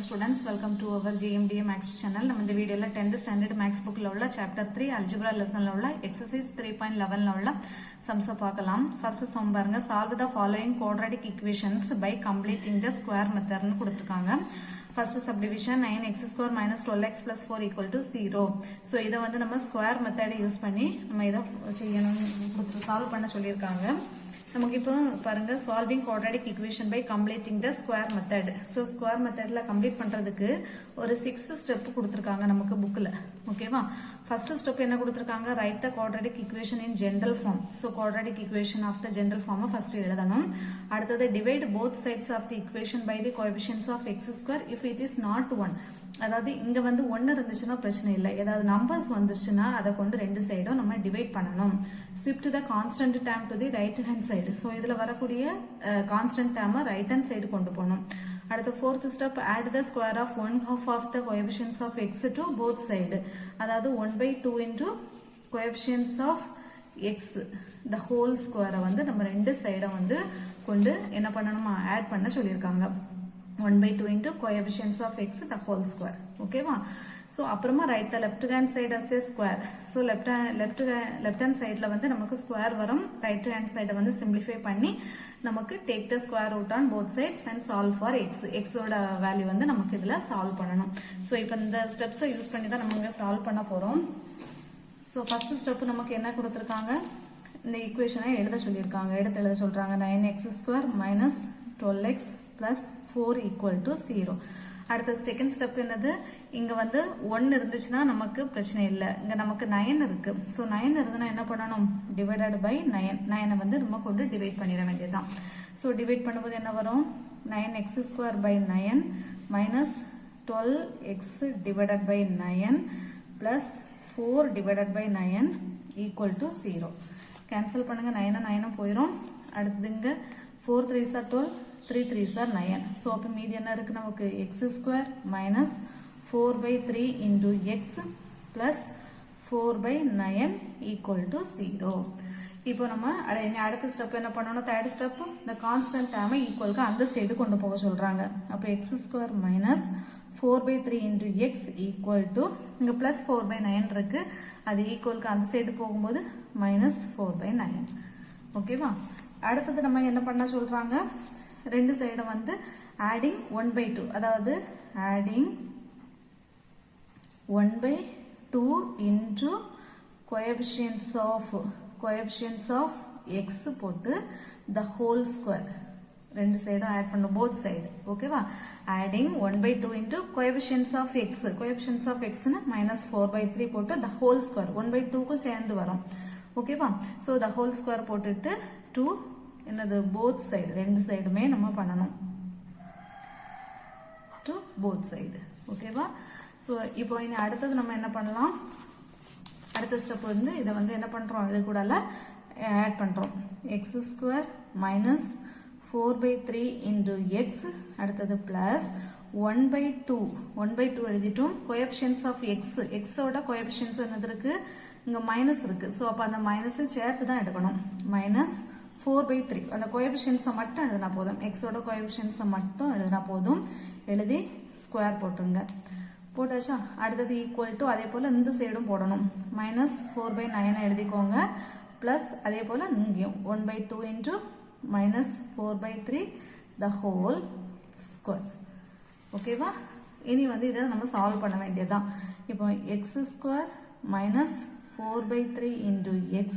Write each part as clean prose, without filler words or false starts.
students, welcome to our GMDA Max channel. நம்ம இந்த வீடியோல 10th standard Max bookல உள்ள chapter 3 algebra lessonல உள்ள exercise 3.11ல உள்ள sums பார்க்கலாம். First sum பாருங்க, solve the following quadratic equations by completing the square method னு கொடுத்திருக்காங்க. First subdivision 9x square minus 12x plus 4 equal to 0. So இத வந்து நம்ம square method யூஸ் பண்ணி நம்ம இத செய்யணும், சால்வ் பண்ண சொல்லிருக்காங்க. நமக்கு இப்போ பாருங்க, solving quadratic equation by completing the square method. So square மெத்தட்ல கம்ப்ளீட் பண்றதுக்கு ஒரு 6 ஸ்டெப் கொடுத்துருக்காங்க நமக்கு புக்ல. ஓகேவா? ஃபர்ஸ்ட் ஸ்டெப் என்ன கொடுத்துருக்காங்க? Write the quadratic equation in general form. So quadratic equation of the general ஃபார்மை ஃபர்ஸ்ட் எழுதணும். அடுத்தது divide both sides of the equation by the coefficients of X square if it is not 1. அதாவது இங்க வந்து 1 இருந்துச்சுன்னா பிரச்சனை இல்லை, ஏதாவது நம்பர்ஸ் வந்துருச்சுன்னா அதை கொண்டு ரெண்டு சைடும் நம்ம டிவைட் பண்ணணும். Shift the constant term to the right hand side. So இதுல வரக்கூடிய கான்ஸ்டன்ட் டேர்மை ரைட் ஹேண்ட் சைடு கொண்டு போகணும். அடுத்து fourth step, add the square of 1/2 of the coefficients of x to both side. அதாவது 1/2 into coefficients of x the whole ஸ்கொயரை வந்து நம்ம ரெண்டு சைடை வந்து கொண்டு என்ன பண்ணணுமா, ஆட் பண்ண சொல்லியிருக்காங்க. 1/2 into coefficients of x the whole square. ஓகேவா? சோ அப்புறமா right the left hand side as a square. So left hand சைடுல வந்து நமக்கு ஸ்கொயர் வரும். ரைட் ஹேண்ட் சைட வந்து சிம்பிளிஃபை பண்ணி நமக்கு take the square root on both sides and solve for x. எக்ஸோட வேல்யூ வந்து நமக்கு இதுல சால்வ் பண்ணணும். சோ இப்போ இந்த ஸ்டெப்ஸை யூஸ் பண்ணி தான் நம்ம இங்க சால்வ் பண்ண போறோம். சோ ஃபர்ஸ்ட் ஸ்டெப் நமக்கு என்ன கொடுத்திருக்காங்க? இந்த ஈக்குவேஷனை எழுத சொல்லியிருக்காங்க. எடுத்து எழுத சொல்றாங்க. 9x square minus 12x plus 4 equal to 0. அடுத்த செகண்ட் ஸ்டெப் என்னது? இங்க வந்து 1 இருந்துச்சுன்னா நமக்கு பிரச்சனை இல்லை. இங்க நமக்கு 9 இருக்கு. சோ 9 இருந்ததுன்னா என்ன பண்ணணும்? Divided by 9. 9 வந்து நம்ம கொண்டு டிவைட் பண்ணிட வேண்டியதுதான். சோ டிவைட் பண்ணும்போது என்ன வரும்? 9x square by 9 minus 12x divided by 9 plus 4 divided by 9 equal to 0. Cancel பண்ணுங்க. 9 போயிரும். அடுத்தது இங்க 4 3s are 12, 3 3s are 9. So அப்ப மீதி என்ன இருக்கு நமக்கு? x square minus 4/3 into x plus 4/9 equal to 0. இப்போ நம்ம அடுத்த ஸ்டெப் என்ன பண்ணணும்? தேர்ட் ஸ்டெப், இந்த கான்ஸ்டன்ட் டேர்மை ஈக்குவலுக்கு அந்த சைடு கொண்டு போக சொல்றாங்க. அப்ப x square minus 4/3 into x equal to, இங்க plus 4/9 இருக்கு, அது ஈக்குவலுக்கு அந்த சைடு போகும்போது minus 4/9. ஓகேவா? அடுத்தது நம்ம என்ன பண்ண சொல்றாங்க? ரெண்டு சைடு வந்து adding 1/2, அதாவது adding 1/2 into coefficients of x போட்டு the whole square. ரெண்டு சைடும் ஆட் பண்ண, both side. ஓகேவா? adding 1/2 into coefficients of x. coefficients of x னா minus 4/3 போட்டு the whole square 1/2க்கு சேர்ந்து வரும். ஓகேவா? so the whole square போட்டுட்டு 2 என்னது both side, ரெண்டு சைடுமே நம்ம பண்ணணும். to both side. ஓகேவா? சோ இப்போ இனி அடுத்தது நம்ம என்ன பண்ணலாம்? அடுத்த ஸ்டெப் வந்து இத வந்து என்ன பண்றோம்? இது கூடல ஆட் பண்றோம். x square minus 4/3 into x, அடுத்தது plus 1/2 எழுதிட்டோம். coefficients of x, x ஓட coefficients என்னது இருக்கு? இங்க மைனஸ் இருக்கு. சோ அப்ப அந்த மைனஸ் சேர்த்து தான் எடுக்கணும். minus 4/3 அந்த coefficients மட்டும் எழுதினா போதும். x ஓட coefficients மட்டும் எழுதினா போதும். எழுதி ஸ்கொயர் போட்டுருங்க. போட்டாச்சா? அடுத்தது ஈக்குவல் டு, அதே போல இந்த சைடும் போடணும். minus 4/9 எழுதிக்கோங்க. பிளஸ் அதே போல இங்கேயும் 1/2 into minus 4/3 the whole square. ஓகேவா? இனி வந்து இதை நம்ம சால்வ் பண்ண வேண்டியதுதான். இப்போ x square minus 4/3 into x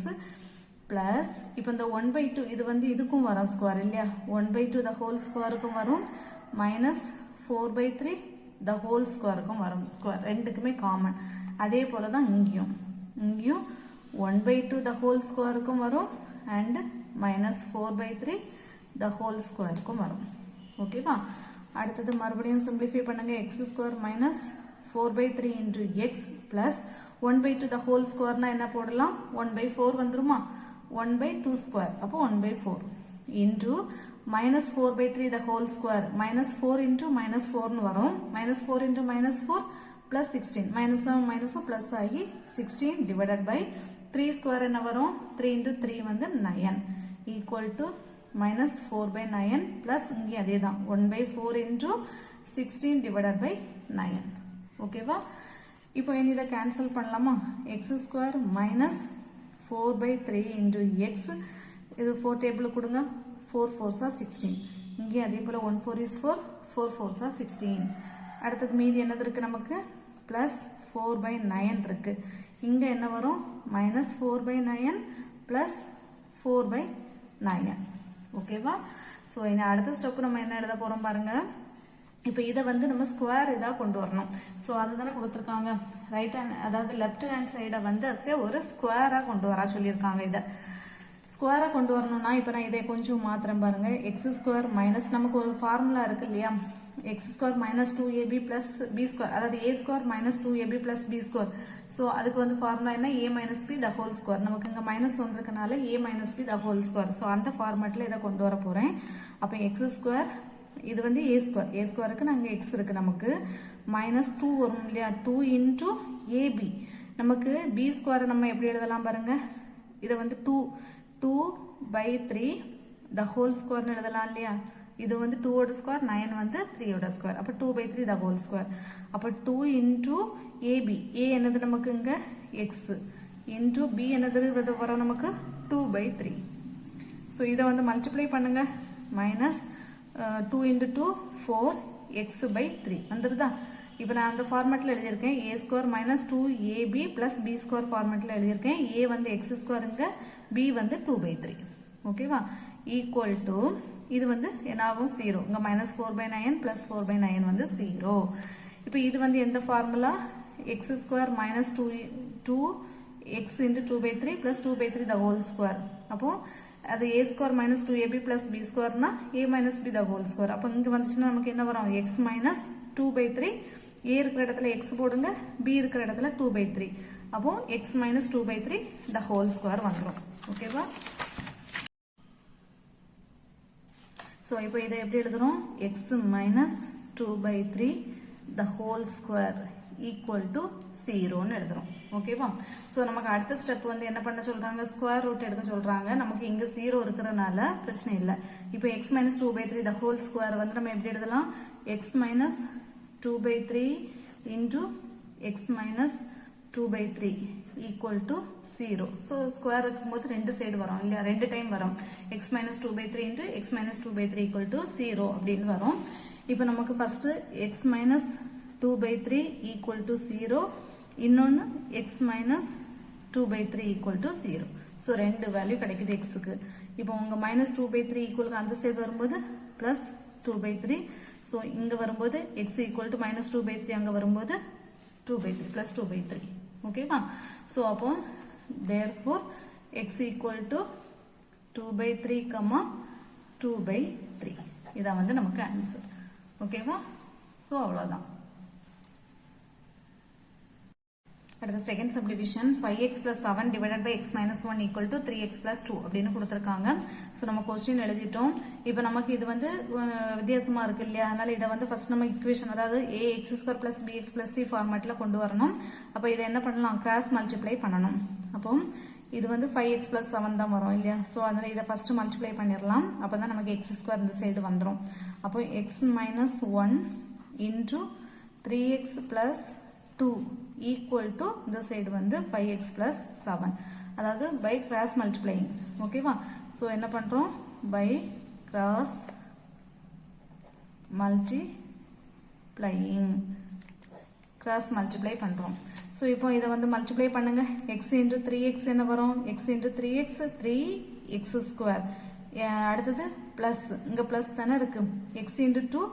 plus, இப்போ இந்த 1/2 இது வந்து இதுக்கும் வரும் ஸ்கொயர் இல்லையா? 1/2 the whole squareக்கும் வரும், minus 4/3 the whole squareக்கும் வரும். ஸ்கொயர் ரெண்டுக்குமே காமன். அதே போலதான் இங்கேயும் 1/2 the whole squareக்கும் வரும் and minus 4/3 the whole squareக்கும் வரும். ஓகேவா? அடுத்தது மறுபடியும் சிம்பிளிஃபை பண்ணுங்க. x square minus 4/3 into x plus 1/2 the whole squareனா என்ன போடலாம்? 1/4 வந்துருமா? 1/2 square, அப்போ 1/4 into minus 4/3 the whole square, minus 4 into minus 4 னு வரும். minus 4 into minus 4 plus 16, minus minus plus ஆகி 16 divided by 3 square என்ன வரும்? 3 into 3 வந்து 9 equal to minus 4 by 9 plus இங்கே அதே தான் 1 by 4 into 16 divided by 9. ஓகேவா? இப்போ இனி இதை கேன்சல் பண்ணலாமா? x square minus 4 by 3 into x. இது 4 டேபிள் கொடுங்க. 4 4s are 16. இங்கே அதே போல 1 4 is 4. 4 4s are 16. அடுத்தது மீதி என்னது இருக்கு நமக்கு? plus 4 by 9 இருக்கு. இங்க என்ன வரும்? minus 4 by 9 plus 4 by 9. ஓகேவா? ஸோ இனி அடுத்த ஸ்டெப் நம்ம என்ன எழுத போறோம் பாருங்க. இப்போ இதை வந்து நம்ம ஸ்கொயர் இதா கொண்டு வரணும். ஸோ அதுதானே கொடுத்துருக்காங்க. ரைட் ஹேண்ட் அதாவது லெஃப்ட் ஹேண்ட் சைடை வந்து ஒரு ஸ்கொயரா கொண்டு வர சொல்லியிருக்காங்க. இதை ஸ்கொயரா கொண்டு வரணும்னா இப்போ நான் இதை கொஞ்சம் மாத்திரம் பாருங்க. எக்ஸ் ஸ்கொயர் மைனஸ் நமக்கு ஒரு ஃபார்முலா இருக்கு இல்லையா? X square minus 2ab plus b square, அதாவது a square minus 2ab plus b square. So அதுக்கு வந்து ஃபார்முலா என்ன? A minus b the whole square. நமக்கு இங்க மைனஸ் வந்திருக்கனால a minus b the whole square. So அந்த ஃபார்மேட்ல இதை கொண்டு வர போறேன். அப்போ எக்ஸ் ஸ்கொயர் இது வந்து ஏ ஸ்கொயர். ஏ ஸ்கொயருக்கு நாங்க எக்ஸ் இருக்கு. நமக்கு மைனஸ் 2 வரும் இல்லையா? 2 இன்டூ ஏபி. நமக்கு பி ஸ்கொயர் நம்ம எப்படி எழுதலாம் பாருங்க. இதை வந்து 2 by 3 the whole square எழுதலாம் இல்லையா? இது வந்து 2 ஓட ஸ்கொயர், 9 வந்து 3 ஓட ஸ்கொயர். அப்ப 2 by 3 the whole square. அப்ப 2 into ab. a என்னது நமக்கு இங்க x into b என்னது வரும் நமக்கு 2 by 3. சோ இத வந்து மல்டிப்ளை பண்ணுங்க. minus 2 into 2 4 x by 3 வந்துருதா? இப்போ நான் அந்த ஃபார்மேட்ல எழுதியிருக்கேன். a square minus 2ab plus b square ஃபார்மேட்ல எழுதியிருக்கேன். a வந்து x ஸ்கொயருங்க, b வந்து 2 by 3. ஓகேவா? ஈக்குவல் டு இது வந்து என்னாகும்? 0. இங்க மைனஸ் 4 by 9 பிளஸ் 4 by 9 வந்து 0. இப்போ இது வந்து எந்த formula? x square minus 2 x into 2 by 3 plus 2 by 3 the whole square. அப்போ அது a square minus 2ab plus b ஸ்கொயர்னா a minus b the whole square. அப்போ இங்க வந்துச்சுன்னா நமக்கு என்ன வரும்? x minus 2 by 3. a இருக்கிற இடத்துல x போடுங்க, b இருக்கிற இடத்துல 2 by 3. அப்போ x minus 2 by 3 the whole square வந்துரும். ஓகேவா? சோ இப்போ இதை எப்படி எழுதுறோம்? x minus 2 by 3 the whole square equal to 0 ன்னு எழுதுறோம். ஓகேவா? சோ நமக்கு அடுத்த ஸ்டெப் வந்து என்ன பண்ண சொல்றாங்க? ஸ்கொயர் ரூட் எடுக்க சொல்றாங்க. நமக்கு இங்க 0 இருக்கறனால பிரச்சனை இல்ல. இப்போ x minus 2 by 3 the whole square வந்து நம்ம எப்படி எழுதலாம்? x minus 2 by 3 into x minus 2 by 3 equal to 0. So square இருக்கும்போது ரெண்டு சைடு வரும் இல்லையா? ரெண்டு டைம் வரும். x minus 2 by 3 into x minus 2 by 3 equal to 0 அப்படின்னு வரும். இப்போ நமக்கு first x minus 2 by 3 equal to 0. இன்னொன்னு x minus 2 by 3 equal to 0. So ரெண்டு வேல்யூ கிடைக்குது x க்கு. இப்போ உங்க minus 2 by 3 equal அந்த சைடு வரும்போது plus 2 by 3. So இங்க வரும்போது x equal to minus 2 by 3 அங்க வரும்போது 2 by 3 plus 2 by 3. ஓகேவா? So அப்போ therefore x equal to 2 by 3 2 by 3. இதான் வந்து நமக்கு ஆன்சர். ஓகேவா? So அவ்வளவுதான். அடுத்த second subdivision 5x plus 7 divided by x minus 1 equal to 3x plus 2 அப்படின்னு கொடுத்திருக்காங்க. சோ நம்ம क्वेश्चन எழுதிட்டோம். இப்போ நமக்கு இது வந்து வித்தியாசமா இருக்கு இல்லையா? அதனால இத வந்து ஃபர்ஸ்ட் நம்ம ஈக்குவேஷன் அதாவது ax² plus bx plus c ஃபார்மட்ல கொண்டு வரணும். அப்ப இத என்ன பண்ணலாம்? கிராஸ் மல்டிப்ளை பண்ணணும். அப்போ இது வந்து 5x plus 7 தான் வரும் இல்லையா? சோ அதனால இத ஃபர்ஸ்ட் மல்டிப்ளை பண்ணிரலாம். அப்பதான் நமக்கு x² இந்த சைடு வந்துரும். அப்போ x minus 1 into 3x plus 2 equal to இந்த சைடு வந்து 5x plus 7. அதாவது by cross multiplying. ஓகேவா? சோ என்ன பண்றோம்? by cross multiplying. cross multiply பண்றோம். சோ இப்போ இத வந்து மல்டிப்ளை பண்ணுங்க. x into 3x என்ன வரும்? x into 3x 3x square. அடுத்தது plus இங்க plus தான இருக்கு. x into 2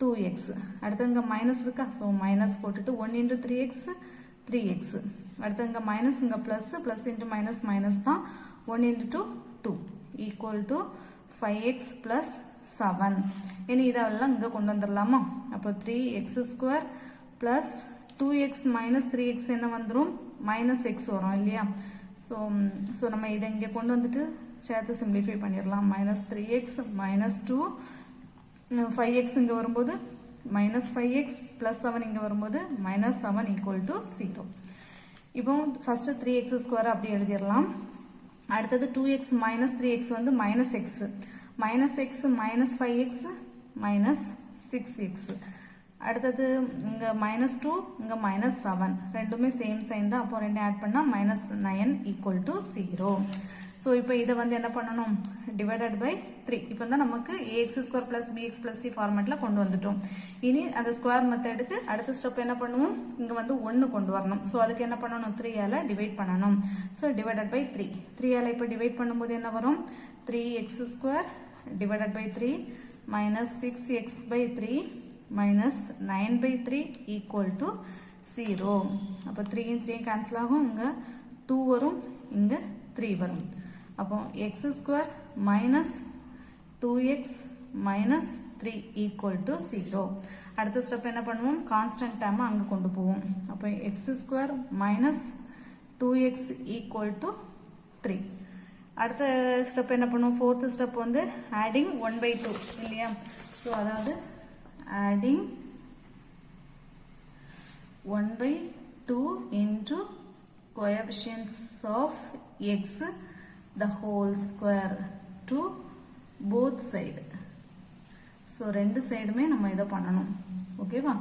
2x. அடுத்து இங்க மைனஸ் இருக்கா? சோ மைனஸ் போட்டுட்டு 1 into 3x 3x. அடுத்து இங்க மைனஸ் இங்க plus plus into minus minus தான் 1 into 2 equal to 5x plus 7. இனி இதெல்லாம் இங்க கொண்டு வந்துடலாமா? அப்போ 3x square plus 2x minus 3x என்ன வந்துரும்? minus x வரும் இல்லையா? சோ நம்ம இதை இங்க கொண்டு வந்துட்டு சேர்த்து சிம்பிளிஃபை பண்ணிடலாம். minus 3x minus 2 5x இங்க வரும்போது minus 5x plus 7 இங்க வரும்போது minus 7 equal to 0. இப்போ first 3x square அப்படி எழுதிரலாம். அடுத்தது 2x minus 3x வந்து minus x. minus x minus 5x minus 6x. அடுத்தது இங்க minus 2 இங்க minus 7 ரெண்டுமே சேம் சைன் தான். அப்போ ரெண்டு ஆட் பண்ணா minus 9 equal to 0. ஸோ இப்போ இதை வந்து என்ன பண்ணணும், டிவைடட் பை 3. இப்போ தான் நமக்கு ax square plus bx plus c ஃபார்மேட்ல கொண்டு வந்துட்டோம். இனி அந்த ஸ்கொயர் மெத்தடுக்கு அடுத்த ஸ்டெப் என்ன பண்ணுவோம், இங்க வந்து 1 கொண்டு வரணும். ஸோ அதுக்கு என்ன பண்ணணும், 3 ஆல டிவைட் பண்ணணும். So divided by 3. 3 ஆல இப்போ டிவைட் பண்ணும்போது என்ன வரும், 3x square divided by 3 minus 6x by 3 minus 9 by 3 equal to 0. அப்போ 3 3 கேன்சல் ஆகும், இங்க 2 வரும், இங்க 3 வரும். அப்போ x square minus 2x minus 3 equal to 0. அடுத்த ஸ்டெப் என்ன பண்ணுவோம், கான்ஸ்டன்ட் டேர்ம் அங்க கொண்டு போவோம். அப்போ x square minus 2x equal to 3. அடுத்த ஸ்டெப் என்ன பண்ணுவோம், ஃபோர்த் ஸ்டெப் வந்து ஆடிங் 1/2 இல்லையா. ஸோ அதாவது adding 1/2 into coefficients of x the whole square to both side. So ரெண்டு சைடுமே நம்ம இதை பண்ணணும். ஓகேவா.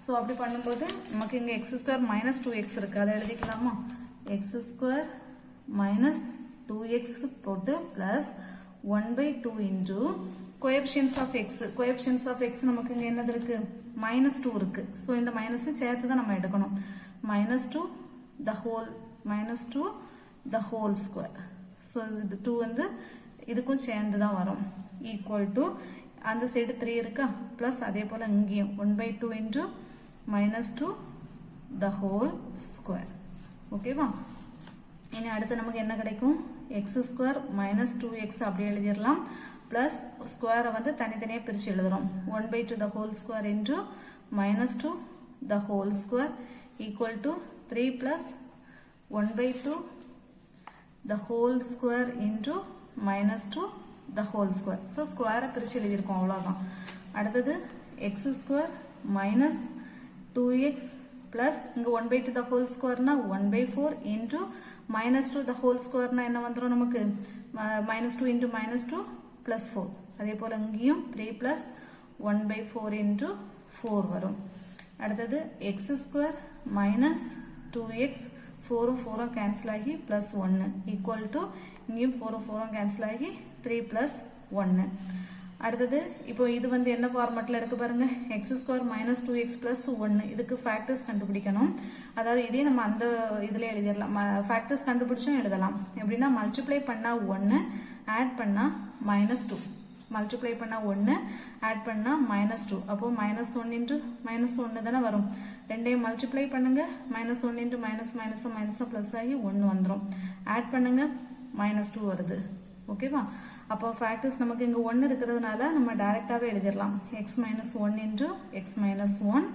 ஸோ அப்படி பண்ணும்போது நமக்கு இங்கே எக்ஸ் ஸ்கொயர் மைனஸ் 2x இருக்கு, அதை எழுதிக்கலாமா. எக்ஸ் ஸ்கொயர் மைனஸ் 2x போட்டு plus 1/2 into coefficients of x. Coefficients of x நமக்கு இங்கே என்னது இருக்கு, -2 இருக்கு. ஸோ இந்த மைனஸ் சேர்த்து தான் நம்ம எடுக்கணும். -2 the whole square. ஸோ இது 2 வந்து இதுக்கும் சேர்ந்து தான் வரும். ஈக்குவல் டு அந்த சைடு 3 இருக்கா, பிளஸ் அதே போல இங்கேயும் 1/2 இன்டூ -2 the whole square. ஓகேவா. இனி அடுத்து நமக்கு என்ன கிடைக்கும், எக்ஸ் ஸ்கொயர் மைனஸ் 2x அப்படி எழுதிடலாம். பிளஸ் ஸ்கொயரை வந்து தனித்தனியாக பிரித்து எழுதுறோம். 1/2 the whole square into -2 the whole square equal to 3 plus 1/2 the whole square into -2 the whole square. So square பிரிச்சு எழுதியிருக்கோம், அவ்வளவுதான். அடுத்தது x square minus 2x plus இங்க 1/2 the whole square னா 1/4 into -2 the whole square னா என்ன வந்துரும் நமக்கு, -2 into -2 plus 4. அதே போல இங்கேயும் 3 plus 1/4 into 4 வரும். அடுத்தது x square minus 2x 4 cancel ஆகி பிளஸ் 1 ஈக்குவல் டு இங்கேயும் 4 கேன்சல் ஆகி 3 பிளஸ் 1. அடுத்தது இப்போ இது வந்து என்ன ஃபார்மேட்ல இருக்கு பாருங்க, X square minus 2x plus 1. இதுக்கு ஃபேக்டர்ஸ் கண்டுபிடிக்கணும். அதாவது இதே நம்ம அந்த இதுல எழுதிடலாம், ஃபேக்டர்ஸ் கண்டுபிடிச்சும் எழுதலாம். எப்படின்னா மல்டிப்ளை பண்ணா 1 ஆட் பண்ணா -2, மல்டிப்ளை பண்ணா 1 ஆட் பண்ணா -2. அப்போ -1 இன்டூ -1 தானே வரும். ரெண்டையும் மல்டிப்ளை பண்ணுங்க, -1 இன்டூ மைனஸ் பிளஸ் ஆகி 1 வந்துடும். ஆட் பண்ணுங்க -2 வருது. ஓகேவா. அப்போ ஃபேக்டர்ஸ் நமக்கு இங்க 1 இருக்கிறதுனால நம்ம டைரக்டாவே எழுதிடலாம். x - 1 into x - 1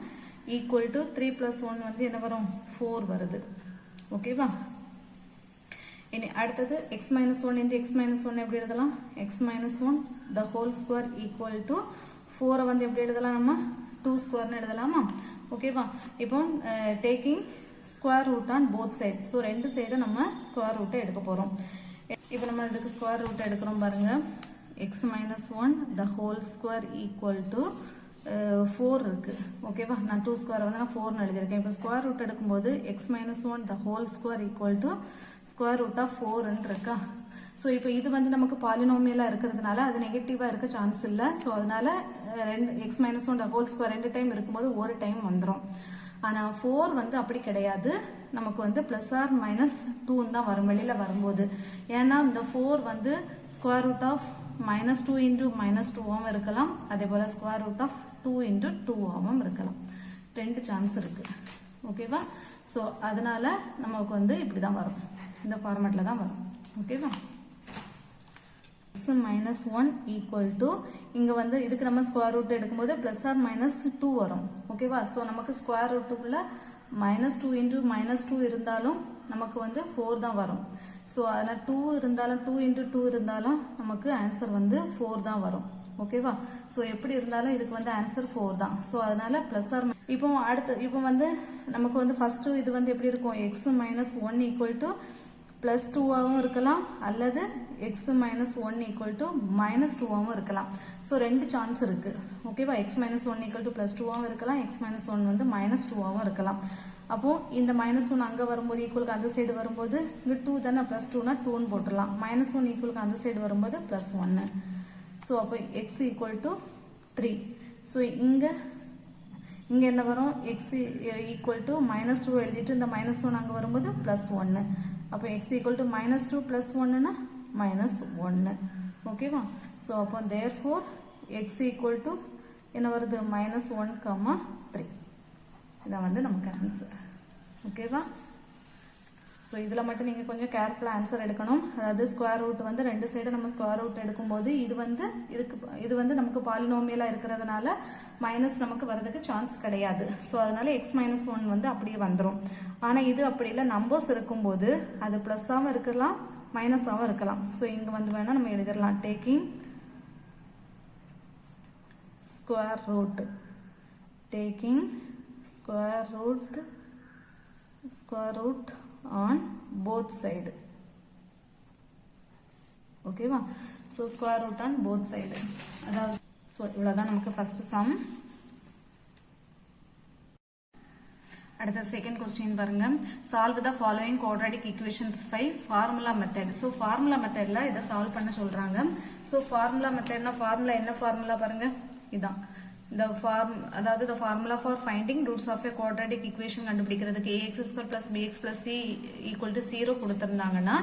equal to 3 + 1 வந்து என்ன வரும், 4 வருது. ஓகேவா. இனி அடுத்தது x - 1 into x - 1 எப்படி எழுதலாம், x - 1 the whole square equal to 4 வந்து எப்படி எழுதலாம், நம்ம 2 ஸ்கொயர்னு எழுதலாமா. ஓகேவா. இப்போ taking square root on both side. So ரெண்டு சைடும் நம்ம ஸ்கொயர் ரூட்டை எடுக்க போறோம். இப்போ நம்ம இதுக்கு ஸ்கொயர் ரூட் எடுக்கிறோம் பாருங்க. x - 1 the whole square equal to 4 இருக்கு. ஓகேவா. நான் 2 ஸ்கொயர் வந்து நான் 4 எழுதியிருக்கேன். இப்போ ஸ்கொயர் ரூட் எடுக்கும்போது x - 1 the whole square equal to square root of 4 இருக்கா. ஸோ இப்போ இது வந்து நமக்கு பாலினோமியலா இருக்கிறதுனால அது நெகட்டிவா இருக்க சான்ஸ் இல்லை. ஸோ அதனால x - 1 the whole square 2 time இருக்கும்போது ஒரு டைம் வந்துடும். ஆனா 4 வந்து அப்படி கிடையாது, நமக்கு வந்து +or-2 தான் வரும் வெளியில வரும்போது. ஏன்னா இந்த 4 வந்து ஸ்கொயர் ரூட் ஆஃப் -2 இன்டூ -2 இருக்கலாம், அதே போல ஸ்கொயர் ரூட் ஆஃப் 2 இன்டூ 2 இருக்கலாம். ரெண்டு சான்ஸ் இருக்கு. ஓகேவா. ஸோ அதனால நமக்கு வந்து இப்படிதான் வரும், இந்த ஃபார்மேட்ல தான் வரும். ஓகேவா. x - 1 ஈக்குவல் டு இங்க வந்து இதுக்கு நம்ம ஸ்கொயர் ரூட் எடுக்கும்போது +or-2 வரும். ஓகேவா. ஸோ நமக்கு ஸ்கொயர் ரூட்டுக்குள்ள -2 இன்டூ -2 இருந்தாலும் நமக்கு வந்து 4 தான் வரும். ஸோ அதனால 2 இருந்தாலும் 2 இன்டூ 2 இருந்தாலும் நமக்கு ஆன்சர் வந்து 4 தான் வரும். ஓகேவா. ஸோ எப்படி இருந்தாலும் இதுக்கு வந்து ஆன்சர் 4 தான். ஸோ அதனால +or இப்போ அடுத்து இப்போ வந்து நமக்கு வந்து ஃபர்ஸ்ட் இது வந்து எப்படி இருக்கும், x - 1 ஈக்குவல் டு பிளஸ் 2ஆவும் இருக்கலாம் அல்லது x minus 1 equal to minus 2ஆவும் இருக்கலாம். ஸோ ரெண்டு சான்ஸ் இருக்கு. ஓகேவா, x minus 1 equal to plus 2ஆவும் இருக்கலாம், x மைனஸ் 1 வந்து மைனஸ் 2ஆவும் இருக்கலாம். அப்போ இந்த மைனஸ் 1 அங்க வரும்போது ஈக்குவலுக்கு அந்த சைடு வரும்போது இங்க 2 தானே, பிளஸ் 2னா 2ன்னு போட்டுடலாம். மைனஸ் 1 ஈக்குவலுக்கு அந்த சைடு வரும்போது பிளஸ் 1. ஸோ அப்போ x ஈக்குவல் டு 3. ஸோ இங்க என்ன வரும், x ஈக்குவல் டு மைனஸ் 2 எழுதிட்டு இந்த மைனஸ் 1 அங்க வரும்போது பிளஸ் 1. அப்போ x equal to minus 2 plus 1னா மைனஸ் 1. ஓகேவா, ஸோ அப்போ தேர்ஃபோர் x ஈக்குவல் டு என்ன வருது, மைனஸ் 1,3. இதான் வந்து நமக்கு ஆன்சர். ஓகேவா, ஸோ இதில் மட்டும் நீங்கள் கொஞ்சம் கேர்ஃபுல்லாக ஆன்சர் எடுக்கணும். அதாவது ஸ்கொயர் ரூட் வந்து ரெண்டு சைடு நம்ம ஸ்கொயர் ரூட் எடுக்கும்போது இது வந்து நமக்கு பாலினோமியலாக இருக்கிறதுனால மைனஸ் நமக்கு வரதுக்கு சான்ஸ் கிடையாது. ஸோ அதனால எக்ஸ் மைனஸ் 1 வந்து அப்படியே வந்துடும். ஆனால் இது அப்படி இல்லை, நம்பர்ஸ் இருக்கும்போது அது ப்ளஸ்ஸாகவும் இருக்கலாம் மைனஸாகவும் இருக்கலாம். ஸோ இங்கே வந்து வேணால் நம்ம எழுதிடலாம், taking square root, taking square root on both side. ஓகேவா, so square root on both side. அதாவது so இவ்வளவுதான் நமக்கு first sum. அடுத்த செகண்ட் கொஸ்டின் பாருங்க, solve the following quadratic equations by formula method. So formula மெத்தட்ல இதை சால்வ் பண்ண சொல்றாங்க. ஸோ ஃபார்முலா மெத்தட்னா ஃபார்முலா என்ன ஃபார்முலா பாருங்க, இதான் அதாவது the formula for finding roots of a quadratic equation கண்டுபிடிக்கிறதுக்கு ax square plus bx plus c equal to 0 கொடுத்திருந்தாங்கன்னா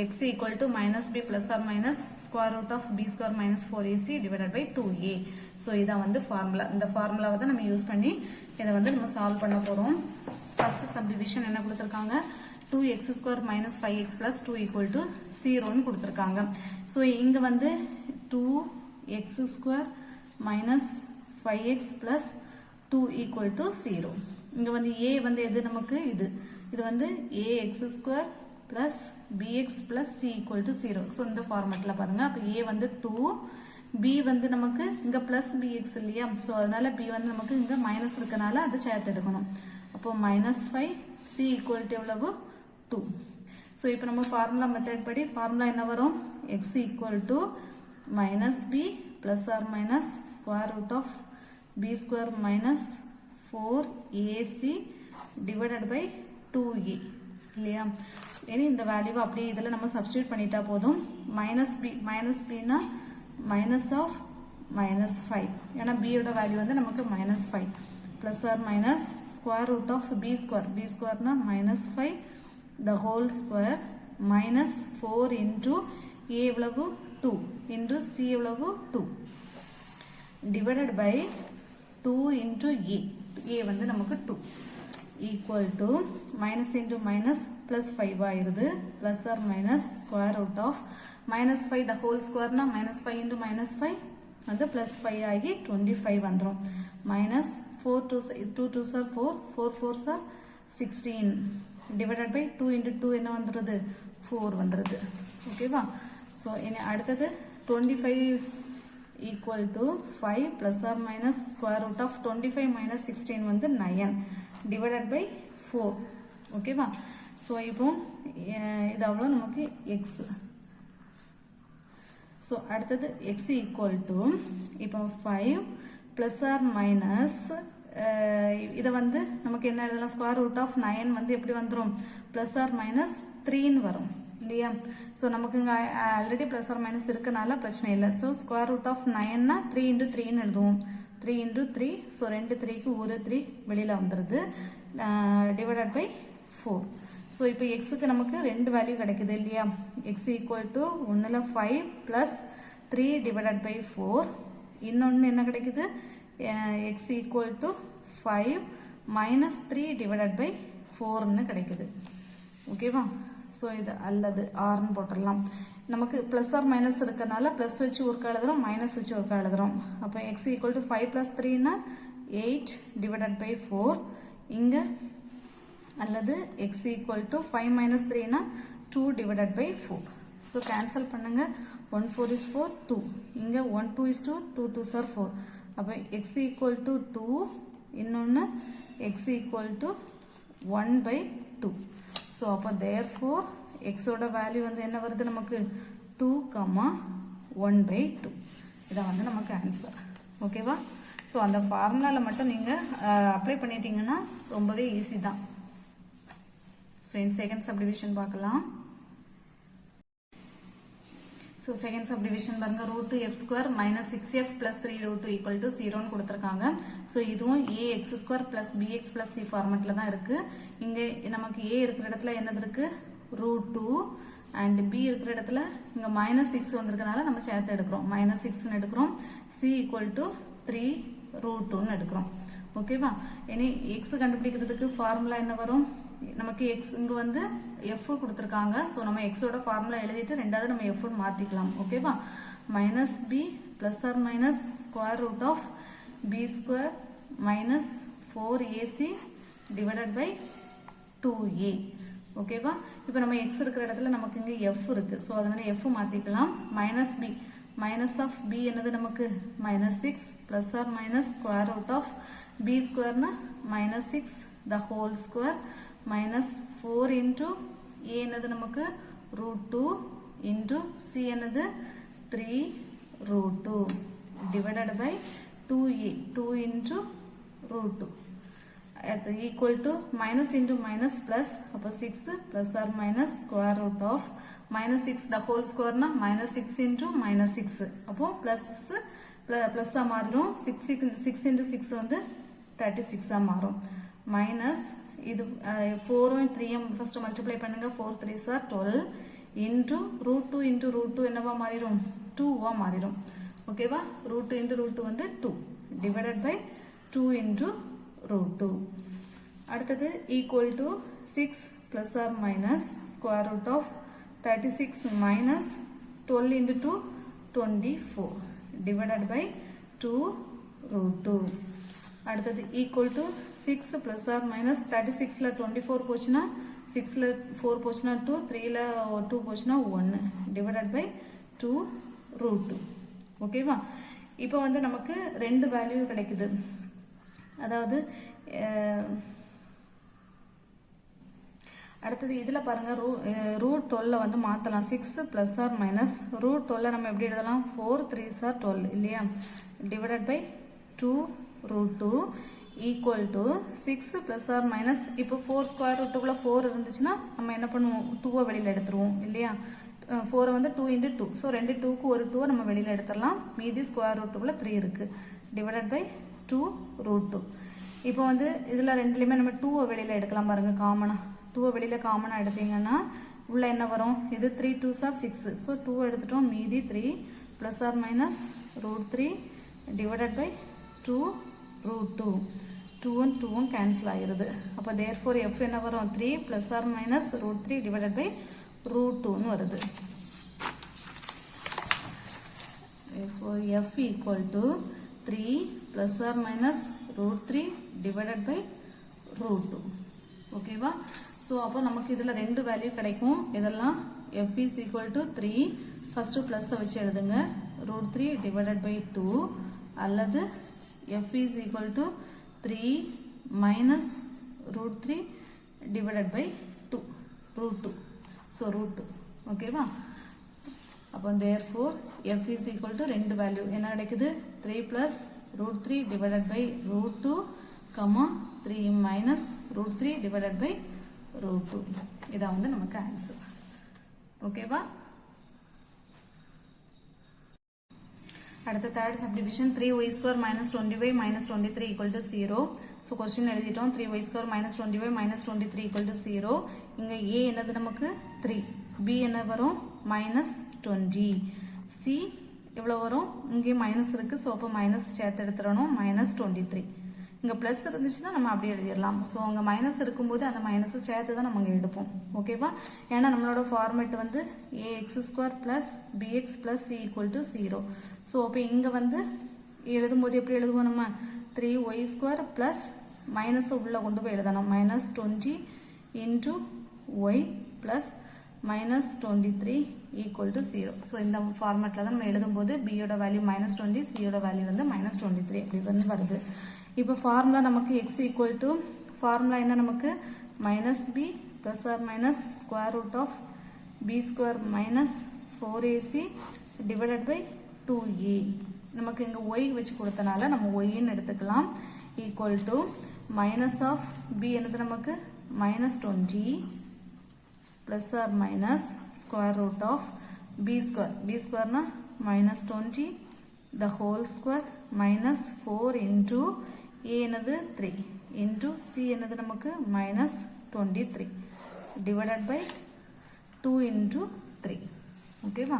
x equal to minus b plus or minus square root of b square minus 4ac divided by 2a. So இதான் வந்து formula. இந்த ஃபார்முலாவை தான் நம்ம use பண்ணி இதை வந்து நம்ம சால்வ் பண்ண போறோம். ஃபர்ஸ்ட் சப்டிவிஷன் என்ன கொடுத்திருக்காங்க, 2x square minus 5x plus 2 equal to 0ன்னு கொடுத்திருக்காங்க. ஸோ இங்க வந்து 2x square minus 5x plus 2 equal to 0. இங்க வந்து a வந்து எது நமக்கு, இது வந்து ax square plus bx plus c equal to 0. So இந்த ஃபார்மேட்ல பாருங்க. அப்ப a வந்து 2, b வந்து நமக்கு இங்க plus bx இல்லையா, ஸோ அதனால b வந்து நமக்கு இங்க மைனஸ் இருக்கனால அதை சேர்த்து எடுக்கணும். அப்போ மைனஸ் 5, c equal to எவ்வளவு 2. ஸோ இப்போ நம்ம ஃபார்முலா மெத்தட் படி ஃபார்முலா என்ன வரும், x equal to minus b plus or minus square root of b square minus 4ac divided by 2a இல்லையா. இனி இந்த வேல்யூ அப்படியே இதில் நம்ம சப்ஸ்டியூட் பண்ணிட்டா போதும். மைனஸ் பின்னா மைனஸ் ஆஃப் மைனஸ் 5, ஏன்னா பியோட வேல்யூ வந்து நமக்கு minus 5 plus or minus square root of b ஸ்கொயர்னா minus 5 the whole square minus 4 into a எவ்வளவு 2 இன்டூ சி எவ்வளவு 2 divided by 2 into a வந்து நமக்கு 2 equal to minus into minus plus 5 ஆயிருது plus or minus square root of minus 5 the whole square na minus 5 into minus 5 அது plus 5 ஆகி 25 வந்துரும் minus 2 2s are 4 4 4s are 16 divided by 2 into 2 என்ன வந்துருது 4 வந்துருது. ஓகேவா, ஸோ இனி அடுத்தது 25 equal to 5 plus or minus square root of 25 minus 16 வந்து 9 divided by 4. ஓகேவா, ஸோ இப்போ இது அவ்வளோ நமக்கு x. ஸோ அடுத்தது x equal to இப்போ 5 plus or minus இதை வந்து நமக்கு என்ன எழுதலாம், ஸ்கொயர் ரூட் ஆஃப் 9 வந்து எப்படி வந்துடும், பிளஸ் ஆர் மைனஸ் 3ன்னு வரும் இல்லையா. ஸோ நமக்கு இங்கே ஆல்ரெடி ப்ளஸ் ஆர் மைனஸ் இருக்கனால பிரச்சனை இல்லை. ஸோ ஸ்கொயர் ரூட் ஆஃப் 9னா 3 இன்டூ 3ன்னு எழுதுவோம், 3 இன்டூ 3. ஸோ 2 3க்கு ஒரு 3 வெளியில் வந்துடுது டிவைடட் பை 4. ஸோ இப்போ எக்ஸுக்கு நமக்கு ரெண்டு வேல்யூ கிடைக்குது இல்லையா, எக்ஸ் ஈக்குவல் டு ஒன்றில் 5 ப்ளஸ் 3 டிவைடட் பை 4, இன்னொன்று என்ன கிடைக்குது, x equal to 5 minus 3 divided by 4ன்னு கிடைக்குது. ஓகேவா, ஸோ இது அல்லது ஆர்னு போட்டுடலாம். நமக்கு பிளஸ் ஆர் மைனஸ் இருக்கனால பிளஸ் வச்சு ஒர்க் எழுதுறோம், மைனஸ் வச்சு ஒர்க் எழுதுறோம். அப்போ எக்ஸ் ஈக்குவல் டு 5 பிளஸ் 3னா 8 டிவைடட் பை 4. இங்கே அல்லது எக்ஸ் ஈக்குவல் டு 5 மைனஸ் 3னா 2 டிவைடட் பை 4. ஸோ கேன்சல் பண்ணுங்க, 1 4 is 4 2, இங்கே 1 2 is 2 2 2s are 4. அப்போ எக்ஸ் ஈக்குவல் டு 2, இன்னொன்று X equal to 1 by 2. So, அப்போ therefore எக்ஸோட வேல்யூ வந்து என்ன வருது நமக்கு 2,1/2. இதான் வந்து நமக்கு ஆன்சர். ஓகேவா? ஸோ அந்த ஃபார்முலால மட்டும் நீங்கள் அப்ளை பண்ணிட்டீங்கன்னா ரொம்பவே ஈஸி தான். ஸோ இன் செகண்ட் சப்டிவிஷன் பார்க்கலாம். ஸோ செகண்ட் சப்டிவிஷன் பாருங்க, √2f² - 6f + 3√2 = 0ன்னு கொடுத்துருக்காங்க. ஸோ இதுவும் ax² + bx + c ஃபார்மெட்ல தான் இருக்கு. இங்கே நமக்கு a இருக்கிற இடத்துல என்னது இருக்கு, √2, அண்ட் b இருக்கிற இடத்துல இங்க -6 வந்திருக்கனால நம்ம சேர்த்து எடுக்கிறோம், -6ன்னு எடுக்கிறோம். c = 3√2ன்னு எடுக்கிறோம். ஓகேவா? இனி x கண்டுபிடிக்கிறதுக்கு ஃபார்முலா என்ன வரும், நமக்கு x இங்க வந்து f கொடுத்திருக்காங்க. சோ நம்ம x ஓட ஃபார்முலா எழுதிட்டு ரெண்டாவது நம்ம f மாத்திக்கலாம். ஓகேவா? -b ± √b² - 4ac / 2a. ஓகேவா? இப்போ நம்ம x இருக்கிற இடத்துல நமக்கு இங்க f இருக்கு. சோ அதனால f மாத்திக்கலாம். -b - b என்னது நமக்கு -6 ± √b² னா -6 the whole square -4 into a என்னது நமக்கு √2 into c என்னது 3√2 divided by 2a 2 into √2 equal to minus into minus plus அப்போ 6 plus or minus square root of -6 the whole square na -6 into -6 அப்போ plus மாறிடும். 6 into 6 வந்து 36 மாறும். Minus இது 4 3 first multiply பண்ணுங்க. 4 3s are 12 into √2 into √2 என்னவா மாறிடும், 2வா மாறிடும். ஓகேவா? √2 into √2 வந்து 2 divided by 2 into √2. அடுத்தது equal to 6 plus or minus square root of 36 minus 12 into 2 24 divided by 2√2. அடுத்தது equal to 6 plus or minus 36ல 24 போச்சுனா 6ல 4 போச்சுனா 2, 3ல 2 போச்சுனா 1 divided by 2√2. ஓகேவா? இப்போ வந்து நமக்கு ரெண்டு வேல்யூ கிடைக்குது. அதாவது அடுத்தது இதுல பாருங்க √12 வந்து மாத்தலாம். 6 plus or minus √12 நம்ம எப்படி எழுதலாம், 4 3s are 12 இல்லையா, divided by 2√2 equal to 6 plus or minus இப்போ 4 ஸ்கொயர் ரூட்டுக்குள்ள 4 இருந்துச்சுன்னா நம்ம என்ன பண்ணுவோம், 2 வெளியில எடுத்துருவோம் இல்லையா. 4 வந்து 2 into 2, ஸோ ரெண்டு 2க்கு ஒரு 2 நம்ம வெளியில எடுத்துடலாம். மீதி ஸ்கொயர் ரூட்டுக்குள்ள 3 இருக்கு, divided by 2√2. இப்போ வந்து இதுல ரெண்டுலயுமே நம்ம 2 வெளியில எடுக்கலாம் பாருங்க. காமனா 2 வெளியில காமனா எடுத்தீங்கன்னா உள்ள என்ன வரும், இது 3 2s are 6, ஸோ 2 எடுத்துட்டோம். மீதி 3 plus or minus √3 divided by 2√2. 2 2 cancel ஆயிருது. அப்போ therefore f என்ன வரும், 3 plus or minus √3 divided by √2ன்னு வருது. therefore f equal to 3 plus or minus √3 divided by √2. ஓகேவா? ஸோ அப்போ நமக்கு இதில் ரெண்டு வேல்யூ கிடைக்கும். இதெல்லாம் f is equal to 3, first plus வச்சு எழுதுங்க, √3 divided by 2, அல்லது f is equal to 3 minus √3 divided by 2, √2. So √2. ஓகேவா? அப்போ therefore f is equal to ரெண்டு வேல்யூ என்ன கிடைக்குது, 3 plus √3 divided by √2, 3 minus √3 divided by √2. இதான் வந்து நமக்கு ஆன்சர். ஓகேவா? அடுத்த third subdivision 3y² - 20y - 23 = 0. So question எழுதிட்டோம். 3y² - 20y - 23 = 0. இங்க a என்னது நமக்கு 3, b என்ன வரும் -20, c எவ்வளவு வரும், இங்கே மைனஸ் இருக்கு, ஸோ அப்போ மைனஸ் சேர்த்து எடுத்துடணும், -23. இங்க பிளஸ் இருந்துச்சுன்னா நம்ம அப்படியே எழுதிடலாம். ஸோ அங்க மைனஸ் இருக்கும்போது அந்த மைனஸ் சேர்த்து தான் நம்ம இங்க எடுப்போம். ஓகேவா? ஏன்னா நம்மளோட ஃபார்மேட் வந்து ax² + bx + c = 0. ஸோ அப்போ இங்க வந்து எழுதும்போது எப்படி எழுதுவோம், நம்ம 3y² + மைனஸ் உள்ள கொண்டு போய் எழுதணும், -20 into y plus -23 = 0. ஸோ இந்த ஃபார்மேட்ல தான் நம்ம எழுதும்போது b யோட வேல்யூ -20, c யோட வேல்யூ வந்து -23 அப்படி வந்து வருது. இப்போ ஃபார்முலா நமக்கு x equal to ஃபார்முலா என்ன நமக்கு -b plus or minus square root of b square minus 4ac divided by 2a. நமக்கு இங்க y வச்சு கொடுத்தனால நம்ம y ன்னு எடுத்துக்கலாம் equal to minus of b என்னது நமக்கு minus 20 plus or minus square root of b square na minus 20 the whole square minus 4 into a என்னது 3 into c என்னது நமக்கு minus 23 divided by 2 into 3 okay va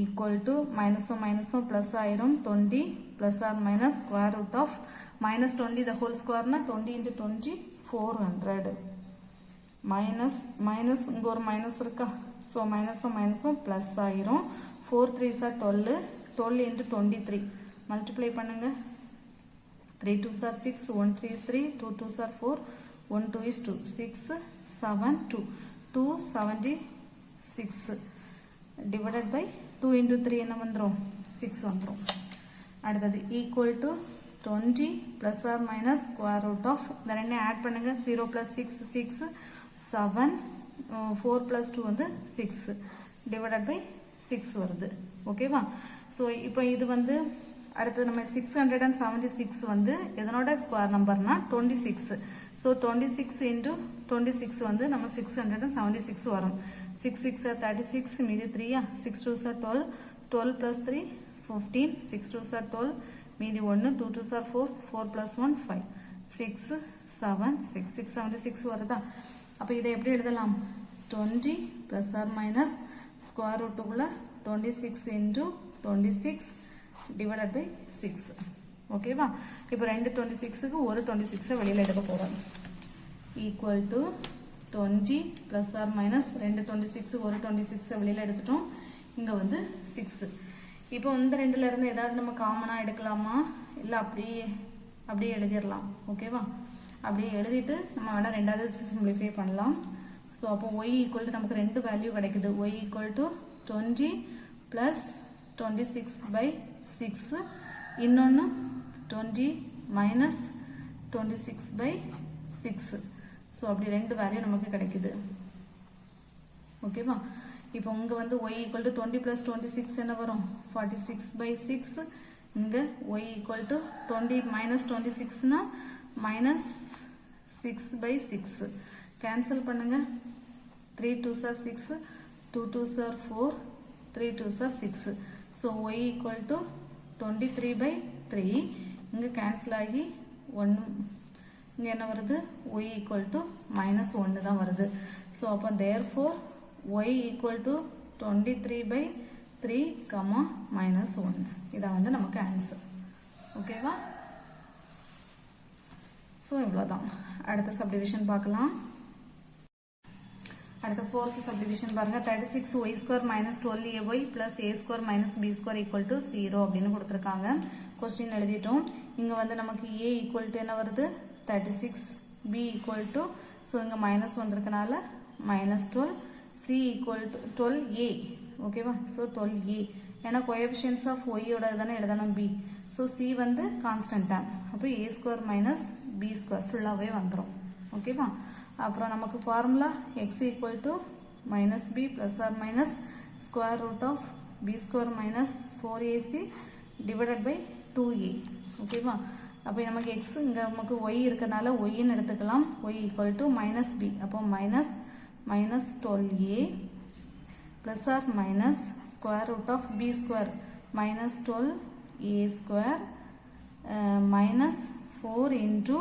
equal to minus plus ஆயிரும் 20 plus or minus square root of minus 20 the whole square na 20 into 20 400 minus இங்க ஒரு minus இருக்கா so minus plus ஆயிரும் 4 3s are 12 into 23 multiply பண்ணுங்க 3 2s are 6 1 3 is 3 2 2s are 4 1 2 is 2 6 7 2 276 divided by 2 into 3 என்ன வந்துரும் 6 வந்துரும் அடுத்தது equal to 20 plus or minus square root of இந்த ரெண்டையும் ஆட் பண்ணுங்க 0 plus 6 6 7 4 plus 2 வந்து 6 divided by 6 வருது ஓகேவா ஸோ இப்போ இது வந்து அடுத்து நம்ம 676 வந்து எதனோட ஸ்கொயர் நம்பர்னா 26 ஸோ 26 into 26 வந்து நம்ம 676 வரும் 6 6 36 மீதி 3 6 2 12 12 plus 3 15 6 2 12 மீதி 1 2 2 4 4 plus 1 5 6 7 6 676 வருதா அப்போ இதை எப்படி எழுதலாம் 20 plus or minus square root உள்ள 26 into 26 divided by 6 ஓகேவா இப்போ ரெண்டு 26க்கு ஒரு 26 வெளியில எடுக்க போறோம் equal to 20 plus or minus ரெண்டு 26 ஒரு 26 வெளியில எடுத்துட்டோம் இங்க வந்து 6 இப்போ இந்த ரெண்டுல இருந்து ஏதாவது நம்ம காமனா எடுக்கலாமா இல்ல அப்படியே எழுதிரலாம் ஓகேவா அப்படியே எழுதிட்டு நம்ம வேணா ரெண்டாவது சிம்பிளிஃபை பண்ணலாம் சோ அப்போ y equal to நமக்கு ரெண்டு வேல்யூ கிடைக்குது y equal to 20 plus 26 by 6 இன்னொன்னு 20 minus 26 by 6 சோ அப்படி ரெண்டு வேல்யூ நமக்கு கிடைக்குது ஓகேவா இப்போ இங்க வந்து y equal to 20 plus 26 என்ன வரும் 46 by 6 இங்க y equal to 20 minus 26 னா minus 6 by 6 cancel பண்ணுங்க 3 2s are 6 2 2s are 4 3 2s are 6 so y equal to 23 by 3 இங்க cancel ஆகி 1 இங்க என்ன வருது y equal to minus 1 தான் வருது so அப்ப therefore y equal to 23 by 3 comma minus 1 இதான் வந்து நமக்கு ஆன்சர் ஓகேவா சோ இவ்வளவுதான் அடுத்த சப்டிவிஷன் பார்க்கலாம் அடுத்த fourth subdivision பாருங்க 36y square minus 12ay plus a square minus b square equal to 0 அப்படின்னு கொடுத்திருக்காங்க क्वेश्चन எழுதிட்டோம் இங்க வந்து நமக்கு a equal to என்ன வருது 36 b equal to சோ இங்க minus வந்திருக்கனால -12 c equal to 12a ஓகேவா சோ 12a ஏனா கோஎஃபிஷியன்ட்ஸ் ஆஃப் y ஓட தான எழுதணும் b சோ c வந்து கான்ஸ்டன்ட் டேர்ம் அப்ப a square minus b square ஃபுல்லாவே வந்துரும் ஓகேவா அப்புறம் நமக்கு formula x equal to minus b plus or minus square root of b square minus 4ac divided by 2a ஓகேவா அப்ப நமக்கு x இங்க நமக்கு y இருக்கனால y ன்னு எடுத்துக்கலாம் y equal to minus b அப்ப minus 12a plus or minus square root of b square minus 12a square minus 4 into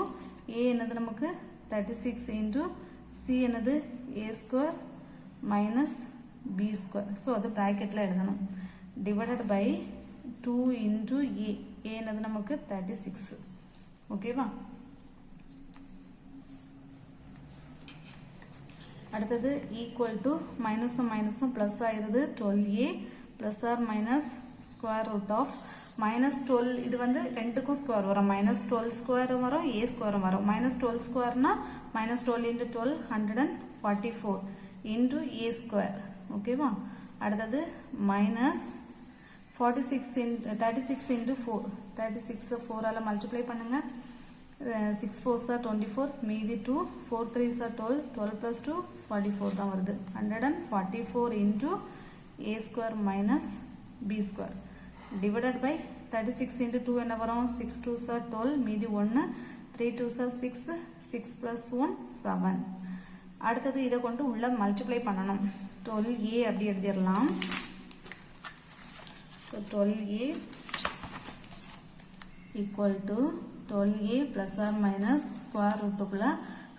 a என்னது நமக்கு 36 into c என்னது a square minus b square so அது bracketல எழுதணும் divided by 2 into a என்னது நமக்கு 36 ஓகேவா அடுத்தது equal to minus plus ஆயிருது 12a plus or minus square root of minus 12 இது வந்து ரெண்டுக்கும் ஸ்கொயர் வரும் minus 12 ஸ்கொயர் வரும் a ஸ்கொயர் வரும் minus 12 ஸ்கொயர்னா minus 12 into 12 144 into a square ஓகேவா அடுத்தது minus 36 into 4 36 4 ஆல மல்டிப்ளை பண்ணுங்க 6 4s are 24 மீதி 2 4 3s are 12 12 plus 2 44 தான் வருது 144 into a square minus b square divided by 36 into 2 என்ன வரும் 6 2s are 12 மீதி 1 3 2s are 6 6 plus 1 7 அடுத்தது இதை கொண்டு உள்ள மல்டிப்ளை பண்ணணும் 12a அப்படி எழுதிடலாம் so 12a equal to 12a plus or minus square root குள்ள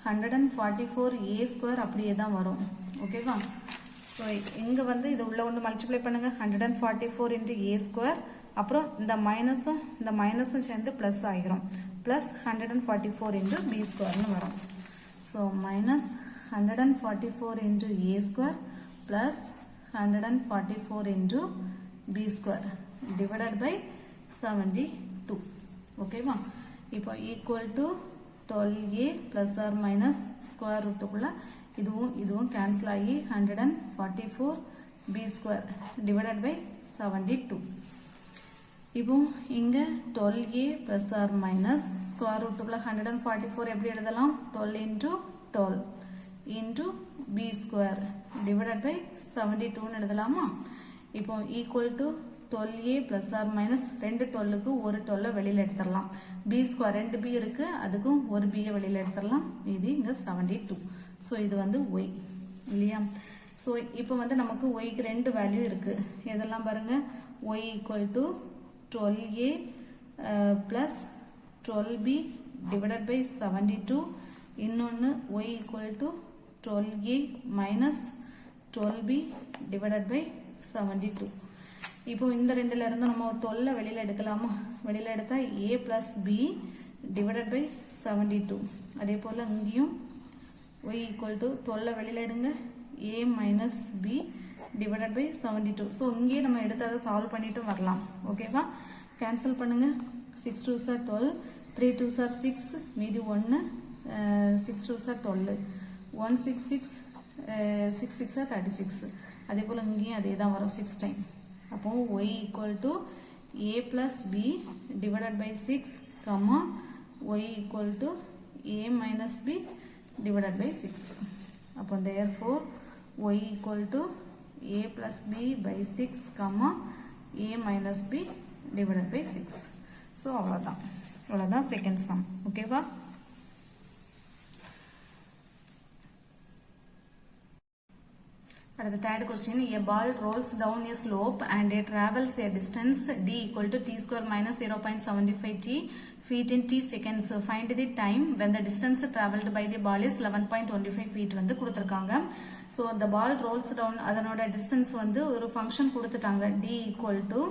144a square அப்படியே தான் வரும் ஓகேவா ஸோ இங்கே வந்து இது உள்ள ஒன்று மல்டிப்ளை பண்ணுங்க 144 into a square அப்புறம் இந்த மைனஸும் சேர்ந்து ப்ளஸ் ஆகிரும் ப்ளஸ் 144 into b squareனு வரும் so minus 144 into a square plus 144 into b square divided by 72 ஓகேவா இப்போ equal to 12a plus or minus square root குள்ள இதுவும் cancel ஆகி 144 b square divided by 72 இப்போ இங்க 12a plus or minus square root குள்ள 144 எப்படி எழுதலாம் 12 into 12 into b square divided by 72 எழுதலாமா இப்போ equal to 12a plus or minus ரெண்டு 12க்கு ஒரு 12 வெளியில எடுத்துடலாம் b square ரெண்டு b இருக்கு அதுக்கும் ஒரு b வெளியில எடுத்துடலாம் இது இங்க 72 ஸோ இது வந்து y இல்லையா ஸோ இப்போ வந்து நமக்கு yக்கு ரெண்டு வேல்யூ இருக்கு இதெல்லாம் பாருங்க y equal to 12a plus 12b divided by 72 இன்னொன்னு y equal to 12a minus 12b divided by 72 இப்போ இந்த ரெண்டுல இருந்து நம்ம 12 வெளியில எடுக்கலாமா வெளியில எடுத்தா a plus b divided by 72 அதே போல இங்கேயும் y equal to 12 வெளியில எடுங்க a minus b divided by 72 so இங்கே நம்ம எடுத்ததை சால்வ் பண்ணிட்டு வரலாம் ஓகேவா கேன்சல் பண்ணுங்க 6 2s are 12 3 2s are 6 மீதி 1 6 2s are 12 166 6 6 are 36 அதே போல இங்கேயும் அதே தான் வரும் 6 டைம் அப்போ y equal to a plus b divided by 6 comma y equal to a minus b divided by 6 அப்போ therefore y equal to a plus b by 6 comma a minus b divided by 6 so அவ்வளவுதான் second sum ஓகேவா அடுத்த third question a ball rolls down a slope and it travels a distance d equal to t square minus 0.75 t feet in t seconds find the time when the distance traveled by the ball is 11.25 feet வந்து கொடுத்திருக்காங்க so the ball rolls down அதனோட distance வந்து ஒரு function கொடுத்துட்டாங்க d equal to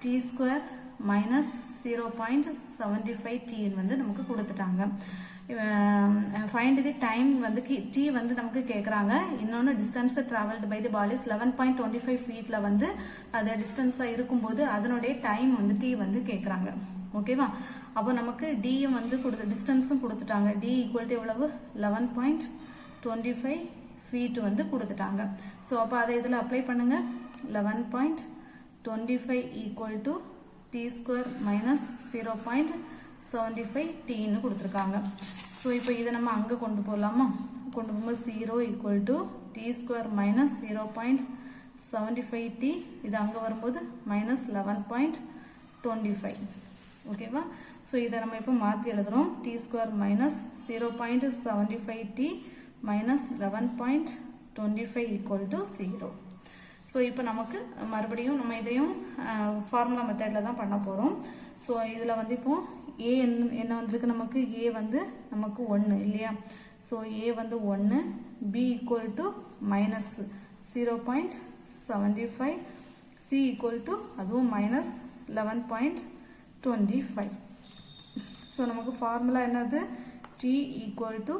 t square minus 0.75 t வந்து நமக்கு கொடுத்துட்டாங்க find the time வந்து t வந்து நமக்கு கேக்குறாங்க இன்னொன்னு distance traveled by the ball is 11.25 feetல வந்து அது டிஸ்டன்ஸா இருக்கும்போது அதனுடைய டைம் வந்து t வந்து கேக்குறாங்க ஓகேவா அப்போ நமக்கு d வந்து டிஸ்டன்ஸும் கொடுத்துட்டாங்க d equal to எவ்வளவு 11.25 feet வந்து கொடுத்துட்டாங்க சோ அப்ப அதை இதுல அப்ளை பண்ணுங்க 11.25 equal to t square minus 0.75 t ன்னு கொடுத்திருக்காங்க சோ இப்போ இத நம்ம அங்க கொண்டு போலாமா கொண்டு போகும்போது 0 equal to t square minus 0.75 t இது அங்க வரும்போது minus 11.25 ஓகேவா சோ இத நம்ம இப்போ மாத்தி எழுதுறோம் t square minus 0.75 t minus 11.25 equal to 0 so இப்போ நமக்கு மறுபடியும் நம்ம இதையும் ஃபார்முலா மெத்தட்ல தான் பண்ண போறோம் சோ இதுல வந்து இப்போ a என்ன வந்திருக்கு நமக்கு a வந்து நமக்கு 1 இல்லையா சோ a வந்து 1 b equal to minus 0.75 c equal to அதுவும் minus 11.25 சோ நமக்கு ஃபார்முலா என்னது t equal to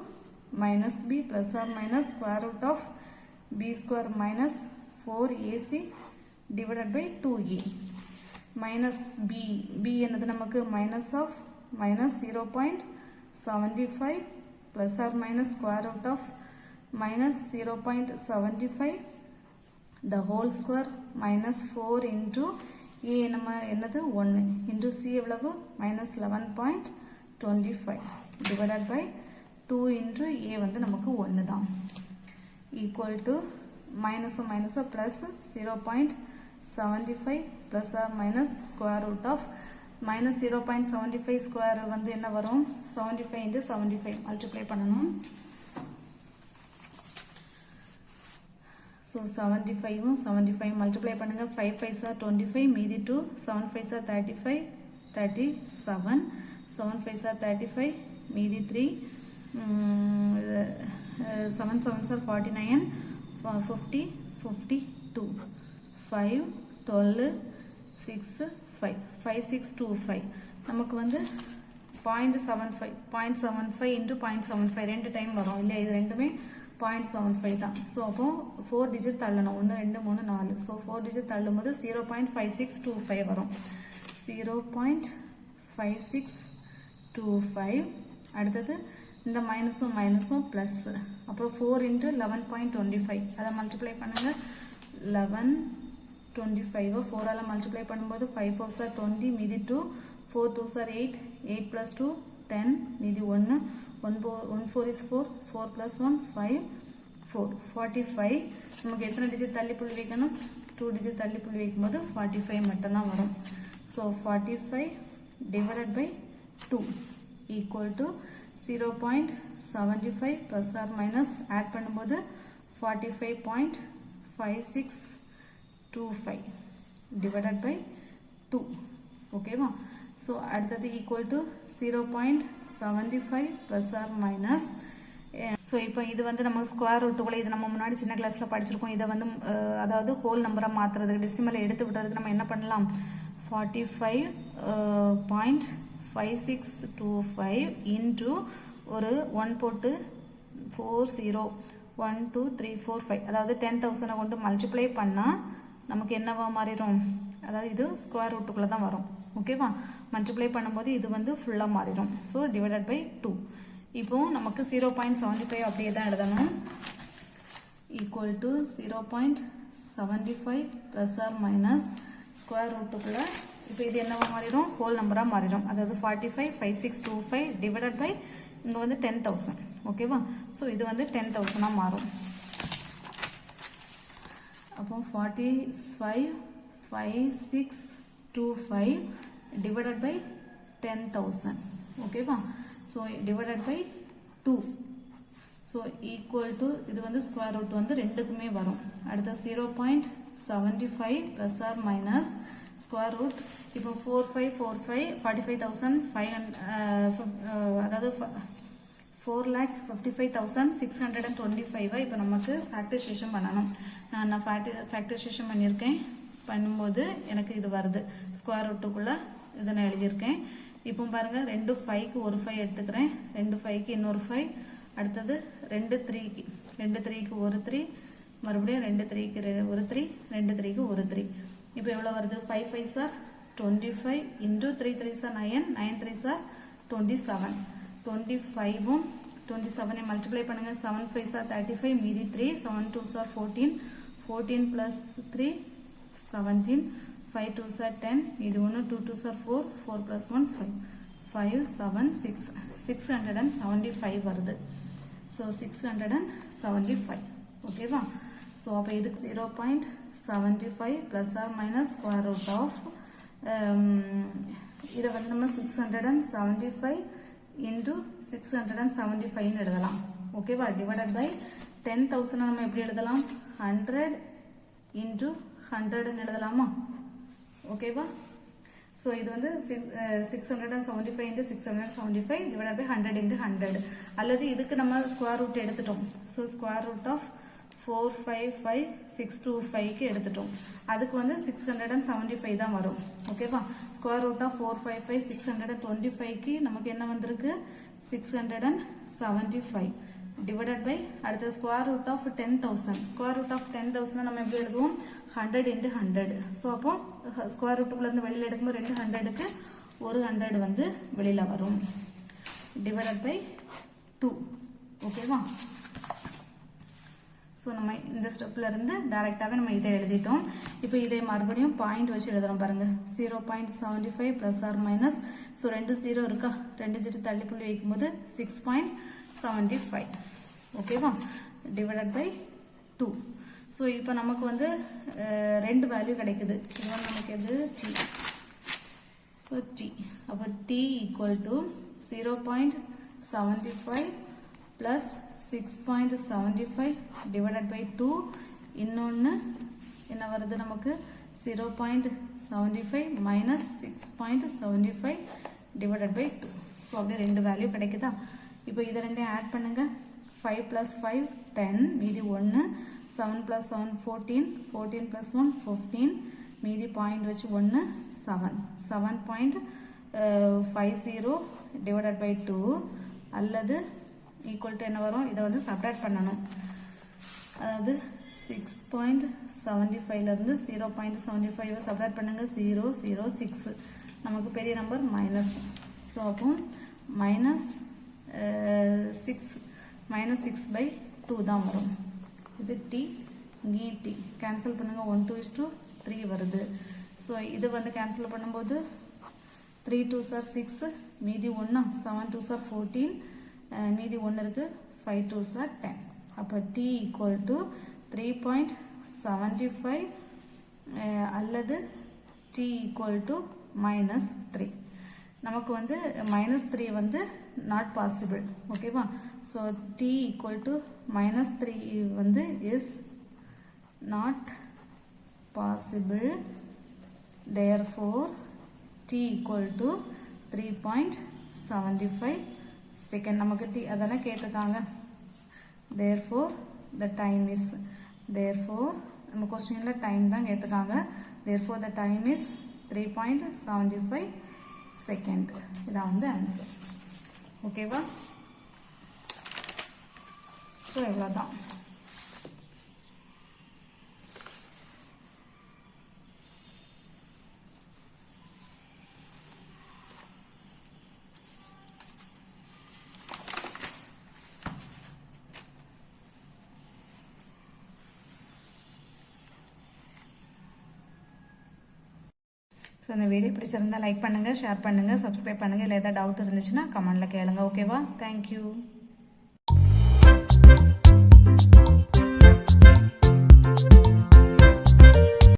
minus b plus or minus square root of b square minus 4ac divided by 2a minus b என்னது நமக்கு minus of minus 0.75 plus or minus square root of minus 0.75 the whole square minus 4 into a நம்ம என்னது 1 into c எவ்வளவு minus 11.25 divided by 2 into a வந்து நமக்கு 1 தான் equal to minus minus plus 0.75 plus or minus square root of minus 0.75 square வந்து என்ன வரும் 75 into 75 multiply பண்ணணும் so 75 multiply பண்ணுங்க 5 5 are 25 மீதி 2 7 5 are 35 37 7 5 are 35 மீதி 3 7 7 are 49 50 52 5 12 6 5625 நமக்கு வந்து 0.75 into 0.75 ரெண்டு டைம் வரும் இல்லையா இது ரெண்டுமே 0.75 தான் ஸோ அப்போ 4 டிஜிட் தள்ளணும் 1 2 3 4 ஸோ 4 டிஜிட் தள்ளும் போது 0.5625 வரும் 0.5625 அடுத்தது இந்த மைனஸும் பிளஸ் அப்புறம் 4 into 11.25 அதை மல்டிப்ளை பண்ணுங்க 11.25 4 ஆல மல்டிப்ளை பண்ணும்போது 5 4s are 20 மீதி 2 4 2s are 8 8 plus 2 10 மீதி 1 1 4 is 4 4 plus 1 5 4 45 நமக்கு எத்தனை டிஜிட் தள்ளி புள்ளி வைக்கணும் 2 டிஜிட் தள்ளி புள்ளி வைக்கும்போது 45 மட்டும் தான் வரும் so 45 divided by 2 equal to 0.75 plus or minus add பண்ணும்போது 45.5625 divided by 2 okay va so அடுத்தது equal to 0.75 plus or minus so இப்போ இது வந்து நம்ம ஸ்கொயர் ரூட்டுக்குள்ள இது நம்ம முன்னாடி சின்ன கிளாஸ்ல படிச்சிருக்கோம் இத வந்து அதாவது ஹோல் நம்பரா மாத்துறதுக்கு டெசிமலை எடுத்து விட்டதுக்கு நம்ம என்ன பண்ணலாம் 45.5625 into ஒரு 1 போட்டு 40 1 2 3 4 5 அதாவது 10000 கொண்டு மல்டிப்ளை பண்ணா நமக்கு என்னவா மாறிடும் அதாவது இது ஸ்கொயர் ரூட்டுக்குள்ள தான் வரும் ஓகேவா மல்டிப்ளை பண்ணும்போது இது வந்து ஃபுல்லா மாறிடும் சோ டிவைடட் பை 2 இப்போ நமக்கு 0.75 அப்படியே தான் எழுதணும் equal to 0.75 plus or minus square ரூட்டுக்குள்ள இப்போ இது என்னவா மாறிடும் ஹோல் நம்பரா மாறிடும் அதாவது 45.5625 டிவைடட் பை இங்க வந்து 10000 ஓகேவா சோ இது வந்து 10000 ஆ மாறும் அப்போ 45.5625 divided by 10,000 ஓகேவா so divided by 2 so equal to இது வந்து ஸ்கொயர் ரூட் வந்து ரெண்டுக்குமே வரும் அடுத்து 0.75 plus or minus square root இப்போ 45,500 அதாவது 4,55,625 இப்போ நமக்கு ஃபேக்டரைசேஷன் பண்ணணும் நான் ஃபேக்டரைசேஷன் பண்ணியிருக்கேன் பண்ணும்போது எனக்கு இது வருது ஸ்கொயர் ரூட்டுக்குள்ள இதை நான் எழுதியிருக்கேன் இப்போ பாருங்க 2 5க்கு ஒரு 5 எடுத்துக்கிறேன் 2 5க்கு இன்னொரு 5 அடுத்தது 2 3க்கு ஒரு 3 மறுபடியும் 2 3க்கு ஒரு 3 2 3க்கு ஒரு 3 இப்போ எவ்வளவு வருது 5 5s are 25 into 3 3s are 9 9 3s are 27 25 um 27 I multiply பண்ணுங்க 7 5s are 35 மீதி 3 7 2s are 14 14 plus 3 17 5 2s are 10 மீதி 1 2 2s are 4 4 plus 1 5 7 6 675 வருது so 675 ஓகேவா so அப்ப இதுக்கு 0.75 plus or minus square root of இத வந்து நம்ம 675 into 675 ன்னு எழுதலாம் ஓகேவா divided by 10000 நம்ம எப்படி எழுதலாம் 100 into 100 ன்னு எழுதலாமா ஓகேவா சோ இது வந்து 675 into 675 divided by 100 into 100 அல்லது இதுக்கு நம்ம ஸ்கொயர் ரூட் எடுத்துட்டோம் சோ ஸ்கொயர் ரூட் ஆஃப் 455,625 க்கு எடுத்துட்டோம் அதுக்கு வந்து 675 தான் வரும் ஓகேவா ஸ்கொயர் ரூட் ஆஃப் 455,625 க்கு நமக்கு என்ன வந்திருக்கு 675 divided by அடுத்த square root of 10000 square root of 10000 நம்ம எப்படி எழுதுவோம் 100 into 100 சோ அப்போ ஸ்கொயர் ரூட்டுக்குள்ள இருந்து வெளியில எடுக்கும்போது 2 100க்கு ஒரு 100 வந்து வெளியில வரும் divided by 2 ஓகேவா ஸோ நம்ம இந்த ஸ்டெப்ல இருந்து டைரக்டாகவே நம்ம இதை எழுதிட்டோம். இப்போ இதை மறுபடியும் பாயிண்ட் வச்சு எழுதுறோம் பாருங்க. 0.75 பிளஸ் ஆர் மைனஸ். ஸோ 2 0 இருக்கா, 2 0 தள்ளி புள்ளி வைக்கும்போது 6.75 ஓகேவா, டிவைடட் பை 2. ஸோ இப்போ நமக்கு வந்து 2 வேல்யூ கிடைக்குது. இது நமக்கு எது t. ஸோ t அப்போ t equal to 0.75 plus 6.75 divided by 2. இன்னொன்னு என்ன வருது நமக்கு 0.75 minus 6.75 divided by 2. ஸோ அப்படியே 2 வேல்யூ கிடைக்குதா. இப்போ இதை ரெண்டையும் ஆட் பண்ணுங்க. 5 plus 5 10, மீதி 1. 7 plus 7 14, 14 plus 1 15, மீதி பாயிண்ட் வச்சு 1 7. 7.50 divided by 2 அல்லது ஈக்குவல் டு என்ன வரும், இதை வந்து சப்ராக்ட் பண்ணணும். அதாவது 6.75 இருந்து 0.75 சப்ராக்ட் பண்ணுங்க. 0 0 6, நமக்கு பெரிய நம்பர் மைனஸ். ஸோ அப்போ மைனஸ் 6/2 தான் வரும். இது டி, இங்கே டி கேன்சல் பண்ணுங்க. 1 2 3 வருது. ஸோ இது வந்து கேன்சல் பண்ணும்போது 3 2s are 6, மீதி 1, 7 2s are 14, மீதி 1 இருக்கு, 5 2s are 10. அப்போ t ஈக்குவல் டு 3.75 அல்லது t ஈக்குவல் டு -3. நமக்கு வந்து -3 வந்து நாட் பாசிபிள். ஓகேவா. ஸோ t ஈக்குவல் டு -3 வந்து is not possible. therefore t equal to 3.75 second. நமக்கு t அதெல்லாம் கேட்டிருக்காங்க. therefore the time is, therefore நம்ம क्वेश्चनல டைம் தான் கேட்டிருக்காங்க. therefore the time is 3.75 second. இதான் வந்து ஆன்சர். ஓகேவா. ஸோ இவ்வளோதான். ஸோ இந்த வீடியோ பிடிச்சிருந்தா லைக் பண்ணுங்கள், ஷேர் பண்ணுங்கள், சப்ஸ்கிரைப் பண்ணுங்கள். இல்லை ஏதாவது டவுட் இருந்துச்சுன்னா கமெண்ட்டில் கேளுங்க. ஓகேவா. தேங்க்யூ.